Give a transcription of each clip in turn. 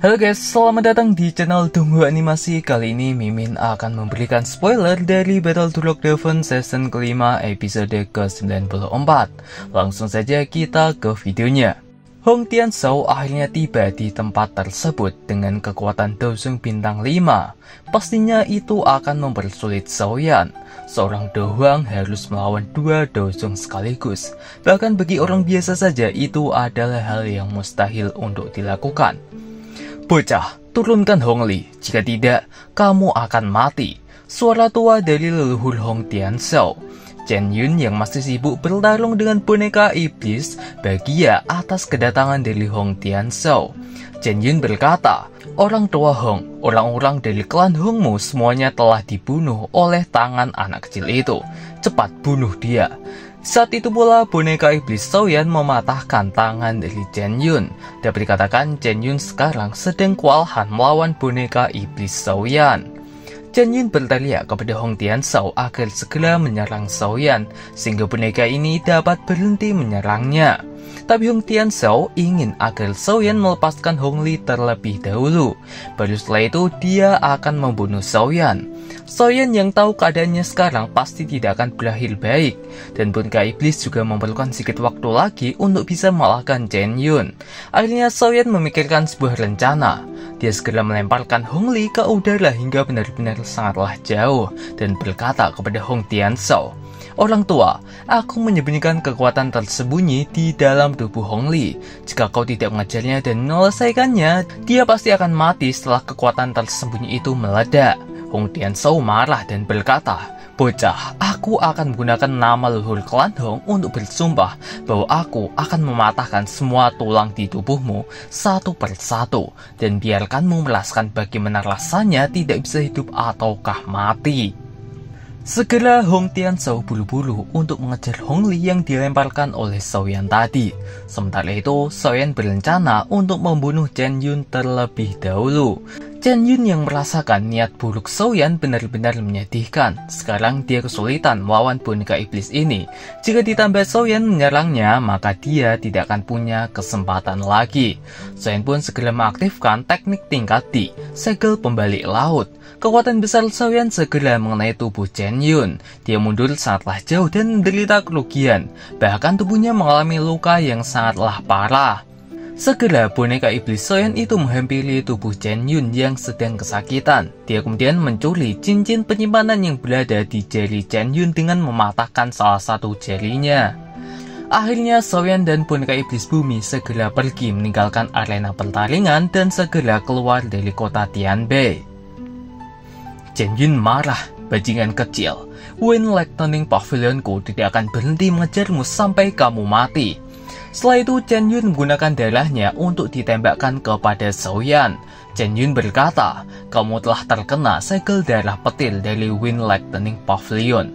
Halo guys, selamat datang di channel Tunggu Animasi. Kali ini Mimin akan memberikan spoiler dari Battle to Rock Devon season kelima episode ke-94. Langsung saja kita ke videonya. Hong Tianzhou akhirnya tiba di tempat tersebut dengan kekuatan Dosung bintang 5. Pastinya itu akan mempersulit Xiaoyan. Seorang dohuang harus melawan dua Dosung sekaligus. Bahkan bagi orang biasa saja itu adalah hal yang mustahil untuk dilakukan. Bocah, turunkan Hong Li, jika tidak, kamu akan mati. Suara tua dari leluhur Hong Tianzhou. Chen Yun yang masih sibuk bertarung dengan boneka iblis bahagia atas kedatangan dari Hong Tianzhou. Chen Yun berkata, orang tua Hong, orang-orang dari klan Hongmu semuanya telah dibunuh oleh tangan anak kecil itu. Cepat bunuh dia. Saat itu pula boneka iblis Xiaoyan mematahkan tangan dari Chen Yun. Dapat dikatakan Chen Yun sekarang sedang kewalahan melawan boneka iblis Xiaoyan. Chen Yun berteriak kepada Hong Tianzhou agar segera menyerang Xiaoyan sehingga boneka ini dapat berhenti menyerangnya. Tapi Hong Tianzhou ingin agar Xiaoyan melepaskan Hong Li terlebih dahulu. Baru setelah itu dia akan membunuh Xiaoyan. Xiaoyan yang tahu keadaannya sekarang pasti tidak akan berakhir baik. Dan boneka iblis juga memerlukan sedikit waktu lagi untuk bisa mengalahkan Chen Yun. Akhirnya Xiaoyan memikirkan sebuah rencana. Dia segera melemparkan Hong Li ke udara hingga benar-benar sangatlah jauh dan berkata kepada Hong Tianzhou, orang tua, aku menyembunyikan kekuatan tersembunyi di dalam tubuh Hong Li. Jika kau tidak mengejarnya dan menyelesaikannya, dia pasti akan mati setelah kekuatan tersembunyi itu meledak. Hong Tianzhou marah dan berkata, bocah, aku akan menggunakan nama leluhur klan Hong untuk bersumpah bahwa aku akan mematahkan semua tulang di tubuhmu satu persatu dan biarkanmu merasakan bagaimana rasanya tidak bisa hidup ataukah mati. Segera Hong Tianzhou buru-buru untuk mengejar Hong Li yang dilemparkan oleh Xiaoyan tadi. Sementara itu, Xiaoyan berencana untuk membunuh Chen Yun terlebih dahulu. Chen Yun yang merasakan niat buruk Xiaoyan benar-benar menyedihkan. Sekarang dia kesulitan melawan boneka iblis ini. Jika ditambah Xiaoyan menyerangnya, maka dia tidak akan punya kesempatan lagi. Xiaoyan pun segera mengaktifkan teknik tingkat D, segel pembalik laut. Kekuatan besar Xiaoyan segera mengenai tubuh Chen Yun. Dia mundur sangatlah jauh dan menderita kerugian. Bahkan tubuhnya mengalami luka yang sangatlah parah. Segera boneka iblis Xiaoyan itu menghampiri tubuh Chen Yun yang sedang kesakitan. Dia kemudian mencuri cincin penyimpanan yang berada di jari Chen Yun dengan mematahkan salah satu jarinya. Akhirnya Xiaoyan dan boneka iblis bumi segera pergi meninggalkan arena pertarungan dan segera keluar dari kota Tianbei. Chen Yun marah, bajingan kecil. Wind Lightning Pavilionku tidak akan berhenti mengejarmu sampai kamu mati. Setelah itu Chen Yun menggunakan darahnya untuk ditembakkan kepada Xiaoyan. Chen Yun berkata, kamu telah terkena segel darah petir dari Wind Lightning Pavilion.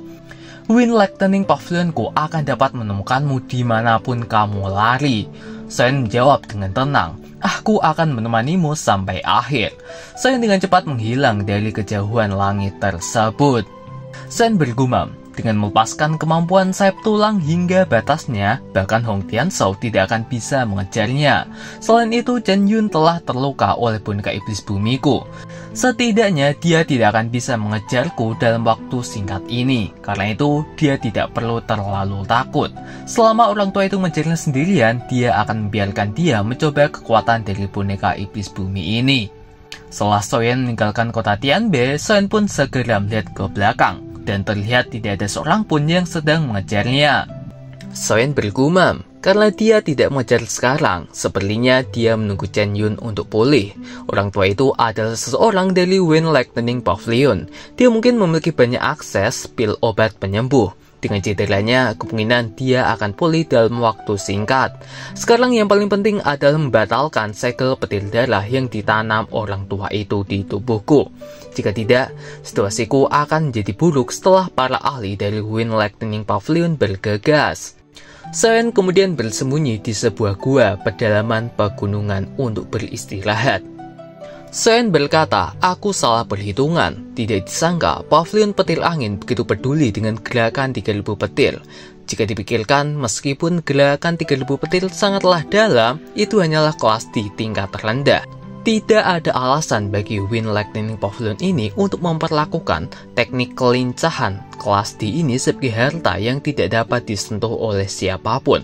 Wind Lightning Pavilionku akan dapat menemukanmu dimanapun kamu lari. Xiaoyan menjawab dengan tenang, aku akan menemanimu sampai akhir. Xiaoyan dengan cepat menghilang dari kejauhan langit tersebut. Xiaoyan bergumam, dengan melepaskan kemampuan sayap tulang hingga batasnya, bahkan Hong Tianzhou tidak akan bisa mengejarnya. Selain itu, Chen Yun telah terluka oleh boneka iblis bumiku. Setidaknya dia tidak akan bisa mengejarku dalam waktu singkat ini. Karena itu, dia tidak perlu terlalu takut. Selama orang tua itu mengejarnya sendirian, dia akan membiarkan dia mencoba kekuatan dari boneka iblis bumi ini. Setelah Xiaoyan meninggalkan kota Tianbei, Xiaoyan pun segera melihat ke belakang. Dan terlihat tidak ada seorang pun yang sedang mengejarnya. Xiaoyan bergumam, karena dia tidak mengejar sekarang, sepertinya dia menunggu Chen Yun untuk pulih. Orang tua itu adalah seseorang dari Wind Lightning Pavilion. Dia mungkin memiliki banyak akses pil obat penyembuh. Dengan cederanya, kemungkinan dia akan pulih dalam waktu singkat. Sekarang yang paling penting adalah membatalkan segel petir darah yang ditanam orang tua itu di tubuhku. Jika tidak, situasiku akan menjadi buruk setelah para ahli dari Wind Lightning Pavilion bergegas. Xiaoyan kemudian bersembunyi di sebuah gua pedalaman pegunungan untuk beristirahat. Xiaoyan berkata, aku salah perhitungan. Tidak disangka, pavilion petir angin begitu peduli dengan gerakan 3000 petir. Jika dipikirkan, meskipun gerakan 3000 petir sangatlah dalam, itu hanyalah kelas di tingkat rendah. Tidak ada alasan bagi Wind Lightning Pavilion ini untuk memperlakukan teknik kelincahan kelas D ini sebagai harta yang tidak dapat disentuh oleh siapapun.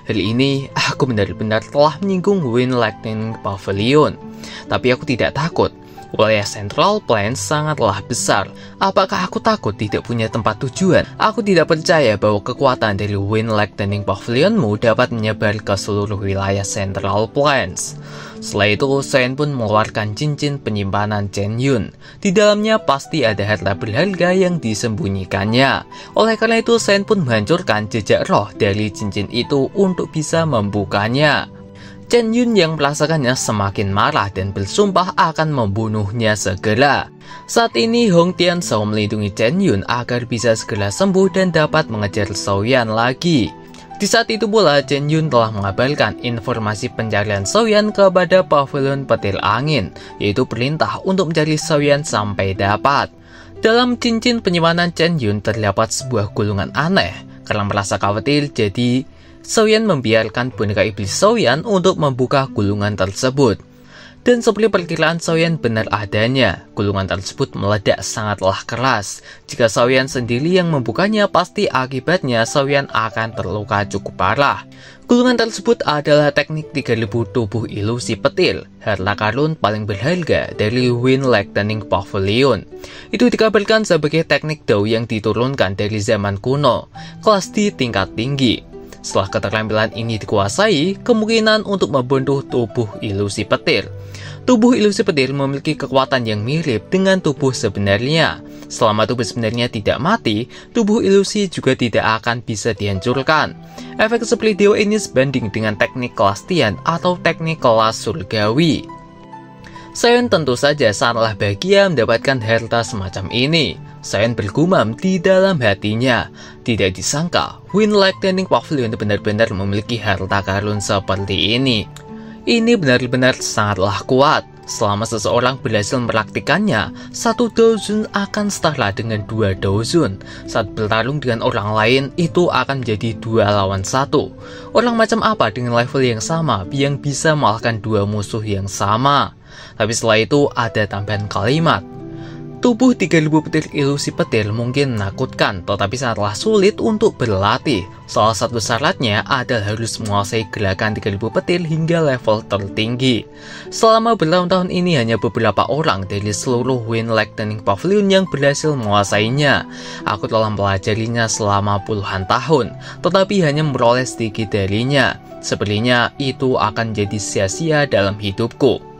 Hal ini aku benar-benar telah menyinggung Wind Lightning Pavilion. Tapi aku tidak takut. Wilayah Central Plains sangatlah besar. Apakah aku takut tidak punya tempat tujuan? Aku tidak percaya bahwa kekuatan dari Wind Lightning Pavilionmu dapat menyebar ke seluruh wilayah Central Plains. Setelah itu, Soyen pun mengeluarkan cincin penyimpanan Chen Yun. Di dalamnya pasti ada harta berharga yang disembunyikannya. Oleh karena itu, Soyen pun menghancurkan jejak roh dari cincin itu untuk bisa membukanya. Chen Yun yang merasakannya semakin marah dan bersumpah akan membunuhnya segera. Saat ini Hong Tianshou melindungi Chen Yun agar bisa segera sembuh dan dapat mengejar Xiaoyan lagi. Di saat itu pula Chen Yun telah mengabarkan informasi pencarian Xiaoyan kepada Pavilion Petir Angin, yaitu perintah untuk mencari Xiaoyan sampai dapat. Dalam cincin penyimpanan Chen Yun terdapat sebuah gulungan aneh. Karena merasa khawatir, jadi Xiaoyan membiarkan boneka iblis Xiaoyan untuk membuka gulungan tersebut. Dan seperti perkiraan Xiaoyan benar adanya, gulungan tersebut meledak sangatlah keras. Jika Xiaoyan sendiri yang membukanya, pasti akibatnya Xiaoyan akan terluka cukup parah. Gulungan tersebut adalah teknik 3000 tubuh ilusi petir, harta karun paling berharga dari Wind Lightning Pavilion. Itu dikabarkan sebagai teknik Dao yang diturunkan dari zaman kuno, kelas D tingkat tinggi. Setelah keterampilan ini dikuasai, kemungkinan untuk membunuh tubuh ilusi petir. Tubuh ilusi petir memiliki kekuatan yang mirip dengan tubuh sebenarnya. Selama tubuh sebenarnya tidak mati, tubuh ilusi juga tidak akan bisa dihancurkan. Efek seperti Dewa ini sebanding dengan teknik kelas Tian atau teknik kelas surgawi. Xiaoyan tentu saja sangatlah bahagia mendapatkan harta semacam ini. Xiaoyan bergumam di dalam hatinya. Tidak disangka, Wind Lightning Pavilion benar-benar memiliki harta karun seperti ini. Ini benar-benar sangatlah kuat. Selama seseorang berhasil mempraktikannya, 1 doujun akan setara dengan 2 doujun. Saat bertarung dengan orang lain, itu akan menjadi 2 lawan 1. Orang macam apa dengan level yang sama yang bisa mengalahkan 2 musuh yang sama? Tapi setelah itu ada tambahan kalimat. Tubuh 3000 petir ilusi petir mungkin menakutkan, tetapi sangatlah sulit untuk berlatih. Salah satu syaratnya adalah harus menguasai gerakan 3000 petir hingga level tertinggi. Selama bertahun-tahun ini hanya beberapa orang dari seluruh Wind Lightning Pavilion yang berhasil menguasainya. Aku telah mempelajarinya selama puluhan tahun, tetapi hanya memperoleh sedikit darinya. Sepertinya itu akan jadi sia-sia dalam hidupku.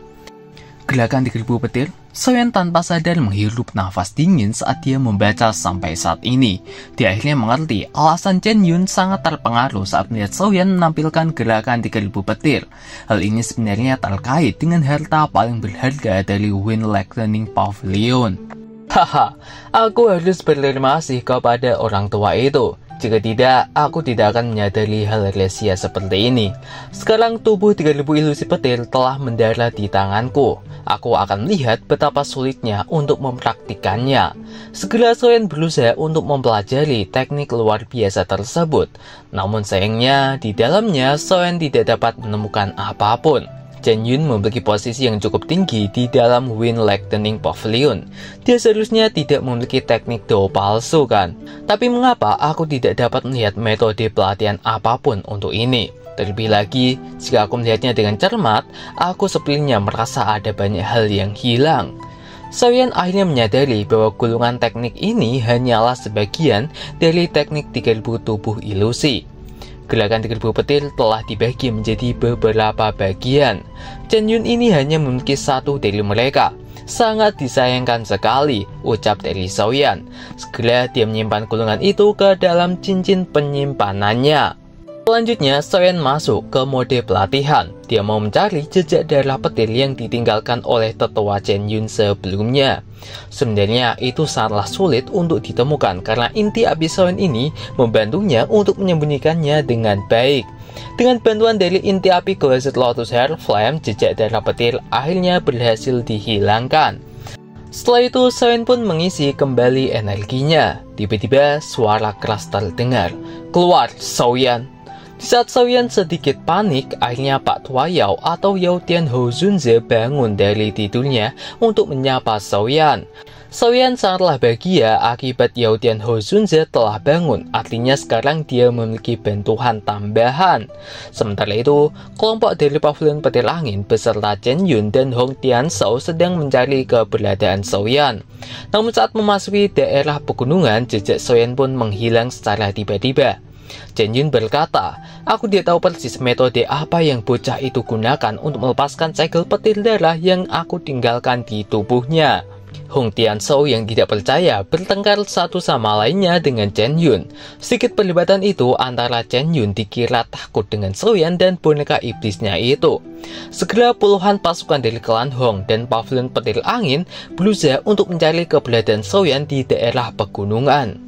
Gerakan 3000 petir, Xiaoyan tanpa sadar menghirup nafas dingin saat dia membaca sampai saat ini. Dia akhirnya mengerti alasan Chen Yun sangat terpengaruh saat melihat Xiaoyan menampilkan gerakan 3000 petir. Hal ini sebenarnya terkait dengan harta paling berharga dari Wind Lightning Pavilion. Haha, aku harus berterima kasih kepada orang tua itu. Jika tidak, aku tidak akan menyadari hal rahasia seperti ini. Sekarang tubuh 3000 ilusi petir telah mendarat di tanganku. Aku akan melihat betapa sulitnya untuk mempraktikannya. Segera Xiaoyan berusaha untuk mempelajari teknik luar biasa tersebut. Namun sayangnya, di dalamnya Xiaoyan tidak dapat menemukan apapun. Chen Yun memiliki posisi yang cukup tinggi di dalam Wind Lightning Pavilion. Dia seharusnya tidak memiliki teknik Dao palsu kan? Tapi mengapa aku tidak dapat melihat metode pelatihan apapun untuk ini? Terlebih lagi, jika aku melihatnya dengan cermat, aku sepertinya merasa ada banyak hal yang hilang. Xiaoyan akhirnya menyadari bahwa gulungan teknik ini hanyalah sebagian dari teknik 3000 tubuh ilusi. Gerakan 3000 petir telah dibagi menjadi beberapa bagian. Chen Yun ini hanya memiliki satu dari mereka. Sangat disayangkan sekali, ucap dari Xiaoyan. Segera dia menyimpan gulungan itu ke dalam cincin penyimpanannya. Selanjutnya, Xiaoyan masuk ke mode pelatihan. Dia mau mencari jejak darah petir yang ditinggalkan oleh tetua Chen Yun sebelumnya. Sebenarnya itu sangatlah sulit untuk ditemukan karena inti api Xiaoyan ini membantunya untuk menyembunyikannya dengan baik. Dengan bantuan dari inti api Glazed Lotus Hair Flame, jejak darah petir akhirnya berhasil dihilangkan. Setelah itu, Xiaoyan pun mengisi kembali energinya. Tiba-tiba suara keras terdengar. Keluar, Xiaoyan! Di saat Xiaoyan sedikit panik, akhirnya Pak Tua Yao atau Yao Tianhou Zunze bangun dari tidurnya untuk menyapa Xiaoyan. Xiaoyan sangatlah bahagia akibat Yao Tianhou Zunze telah bangun, artinya sekarang dia memiliki bantuan tambahan. Sementara itu, kelompok dari Pavilion Petir Angin beserta Chen Yun dan Hong Tianshou sedang mencari keberadaan Xiaoyan. Namun saat memasuki daerah pegunungan, jejak Xiaoyan pun menghilang secara tiba-tiba. Chen Yun berkata, "Aku tidak tahu persis metode apa yang bocah itu gunakan untuk melepaskan segel petir darah yang aku tinggalkan di tubuhnya." Hong Tianshou yang tidak percaya bertengkar satu sama lainnya dengan Chen Yun. Sedikit perdebatan itu antara Chen Yun dikira takut dengan Xiaoyan dan boneka iblisnya itu. Segera puluhan pasukan dari klan Hong dan Pavilion Petir Angin berusaha untuk mencari keberadaan Xiaoyan di daerah pegunungan.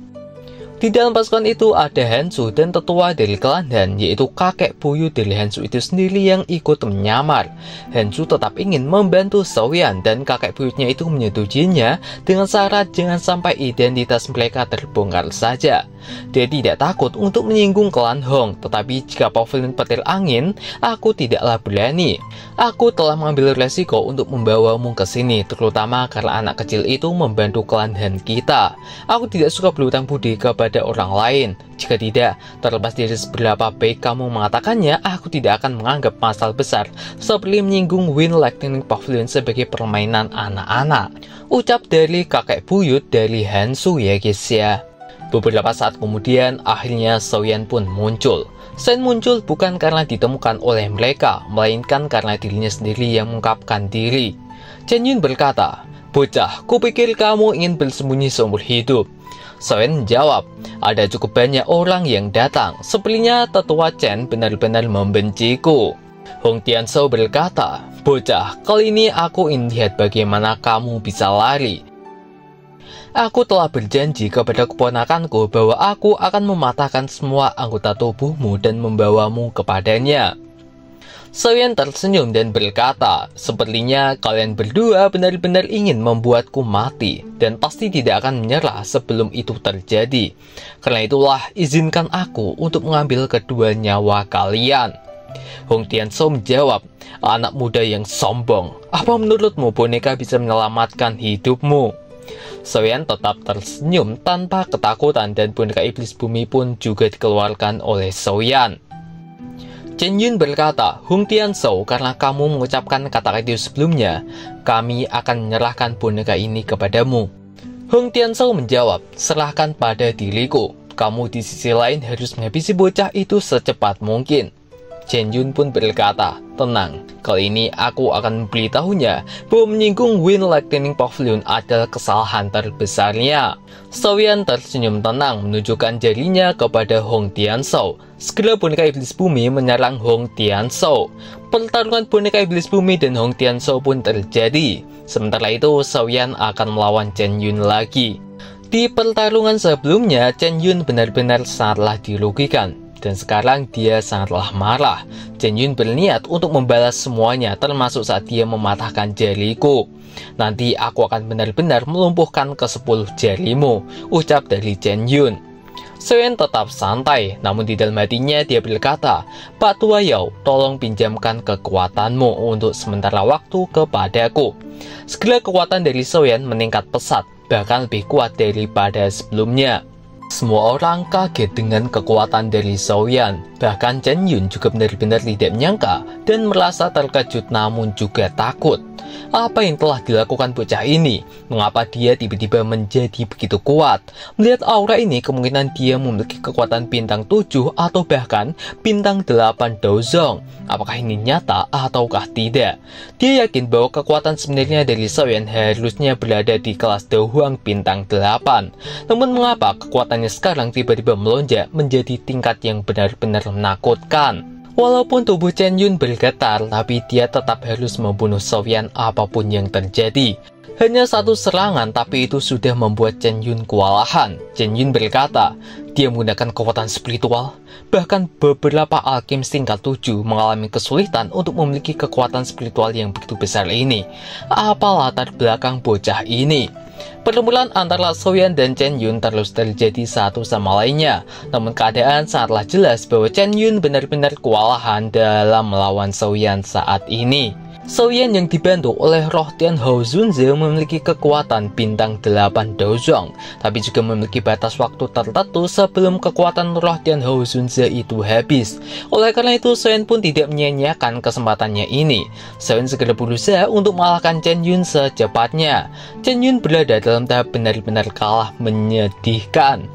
Di dalam pasukan itu ada Hansu dan tetua dari klan Han, yaitu kakek buyut dari Hansu itu sendiri yang ikut menyamar. Hansu tetap ingin membantu Xiaoyan dan kakek buyutnya itu menyetujuinya dengan syarat jangan sampai identitas mereka terbongkar saja. Dia tidak takut untuk menyinggung klan Hong, tetapi jika Pavilion Petir Angin, aku tidaklah berani. Aku telah mengambil resiko untuk membawamu ke sini, terutama karena anak kecil itu membantu klan Han kita. Aku tidak suka berhutang budi kepada orang lain. Jika tidak, terlepas dari seberapa baik kamu mengatakannya, aku tidak akan menganggap masalah besar seperti menyinggung Wind Lightning Pavilion sebagai permainan anak-anak. Ucap dari kakek buyut dari Hansu ya guys ya. Beberapa saat kemudian, akhirnya Xiaoyan pun muncul. Shen muncul bukan karena ditemukan oleh mereka, melainkan karena dirinya sendiri yang mengungkapkan diri. Chen Yun berkata, "Bocah, kupikir kamu ingin bersembunyi seumur hidup." Xiaoyan menjawab, "Ada cukup banyak orang yang datang. Sepertinya tetua Chen benar-benar membenciku." Hong Tianshou berkata, "Bocah, kali ini aku ingin lihat bagaimana kamu bisa lari. Aku telah berjanji kepada keponakanku bahwa aku akan mematahkan semua anggota tubuhmu dan membawamu kepadanya." Xiaoyan tersenyum dan berkata, "Sepertinya kalian berdua benar-benar ingin membuatku mati, dan pasti tidak akan menyerah sebelum itu terjadi. Karena itulah, izinkan aku untuk mengambil kedua nyawa kalian." Hong Tianshou menjawab, "Anak muda yang sombong, apa menurutmu boneka bisa menyelamatkan hidupmu?" Xiaoyan tetap tersenyum tanpa ketakutan dan boneka iblis bumi pun juga dikeluarkan oleh Xiaoyan. Chen Yun berkata, "Hong Tianshou, karena kamu mengucapkan kata-kata itu sebelumnya, kami akan menyerahkan boneka ini kepadamu." Hong Tianshou menjawab, "Serahkan pada diriku. Kamu di sisi lain harus menghabisi bocah itu secepat mungkin." Chen Yun pun berkata, "Tenang, kali ini aku akan memberitahunya bahwa menyinggung Wind Lightning Pavilion adalah kesalahan terbesarnya." Xiaoyan tersenyum tenang menunjukkan jarinya kepada Hong Tianshou. Segera boneka iblis bumi menyerang Hong Tianshou. Pertarungan boneka iblis bumi dan Hong Tianshou pun terjadi. Sementara itu, Xiaoyan akan melawan Chen Yun lagi. Di pertarungan sebelumnya, Chen Yun benar-benar sangatlah dirugikan. Dan sekarang dia sangatlah marah. Chen Yun berniat untuk membalas semuanya, termasuk saat dia mematahkan jariku. "Nanti aku akan benar-benar melumpuhkan ke-10 jarimu," ucap dari Chen Yun. Xiaoyan tetap santai, namun di dalam hatinya dia berkata, "Pak Tua Yao, tolong pinjamkan kekuatanmu untuk sementara waktu kepadaku." Segera kekuatan dari Xiaoyan meningkat pesat, bahkan lebih kuat daripada sebelumnya. Semua orang kaget dengan kekuatan dari Xiaoyan. Bahkan Chen Yun juga benar-benar tidak menyangka dan merasa terkejut namun juga takut. Apa yang telah dilakukan bocah ini? Mengapa dia tiba-tiba menjadi begitu kuat? Melihat aura ini, kemungkinan dia memiliki kekuatan bintang 7 atau bahkan bintang 8 Dozong. Apakah ini nyata ataukah tidak? Dia yakin bahwa kekuatan sebenarnya dari Xiaoyan harusnya berada di kelas Dohuang bintang 8. Namun mengapa kekuatannya sekarang tiba-tiba melonjak menjadi tingkat yang benar-benar menakutkan? Walaupun tubuh Chen Yun bergetar, tapi dia tetap harus membunuh Xiaoyan apapun yang terjadi. Hanya satu serangan, tapi itu sudah membuat Chen Yun kewalahan. Chen Yun berkata, dia menggunakan kekuatan spiritual. Bahkan beberapa alkemis tingkat 7 mengalami kesulitan untuk memiliki kekuatan spiritual yang begitu besar ini. Apa latar belakang bocah ini? Pertempuran antara Soyeon dan Chen Yun terus terjadi satu sama lainnya. Namun keadaan sangatlah jelas bahwa Chen Yun benar-benar kewalahan dalam melawan Soyeon saat ini. Soyeon yang dibantu oleh roh Tian Hao Zunze memiliki kekuatan bintang 8 Dozong, tapi juga memiliki batas waktu tertentu sebelum kekuatan roh Tian Hao Zunze itu habis. Oleh karena itu, Soyeon pun tidak menyia-nyiakan kesempatannya ini. Soyeon segera berusaha untuk mengalahkan Chen Yun secepatnya. Chen Yun berada dalam tahap benar-benar kalah menyedihkan.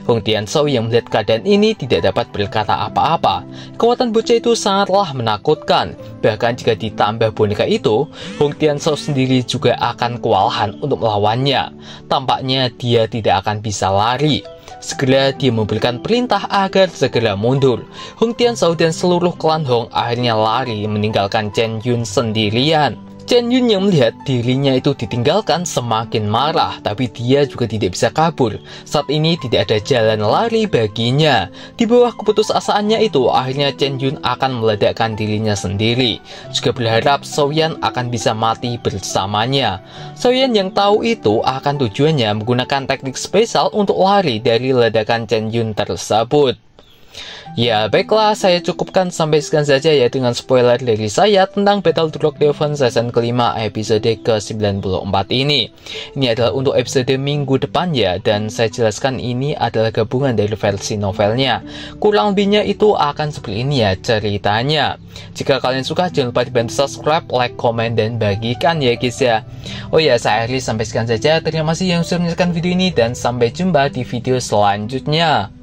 Hong Tianzhou yang melihat keadaan ini tidak dapat berkata apa-apa. Kekuatan bocah itu sangatlah menakutkan. Bahkan jika ditambah boneka itu, Hong Tianzhou sendiri juga akan kewalahan untuk melawannya. Tampaknya dia tidak akan bisa lari. Segera dia memberikan perintah agar segera mundur. Hong Tianzhou dan seluruh klan Hong akhirnya lari meninggalkan Chen Yun sendirian. Chen Yun yang melihat dirinya itu ditinggalkan semakin marah, tapi dia juga tidak bisa kabur. Saat ini tidak ada jalan lari baginya. Di bawah keputusasaannya itu, akhirnya Chen Yun akan meledakkan dirinya sendiri. Juga berharap Soyeon akan bisa mati bersamanya. Soyeon yang tahu itu akan tujuannya menggunakan teknik spesial untuk lari dari ledakan Chen Yun tersebut. Ya baiklah, saya cukupkan sampai sekian saja ya dengan spoiler dari saya tentang Battle Rock Devon season kelima episode ke-94 ini. Ini adalah untuk episode minggu depan ya, dan saya jelaskan ini adalah gabungan dari versi novelnya. Kurang lebihnya itu akan seperti ini ya ceritanya. Jika kalian suka, jangan lupa dibantu subscribe, like, komen, dan bagikan ya guys ya. Oh ya, saya akhiri sampai sekian saja. Terima kasih yang sudah menonton video ini dan sampai jumpa di video selanjutnya.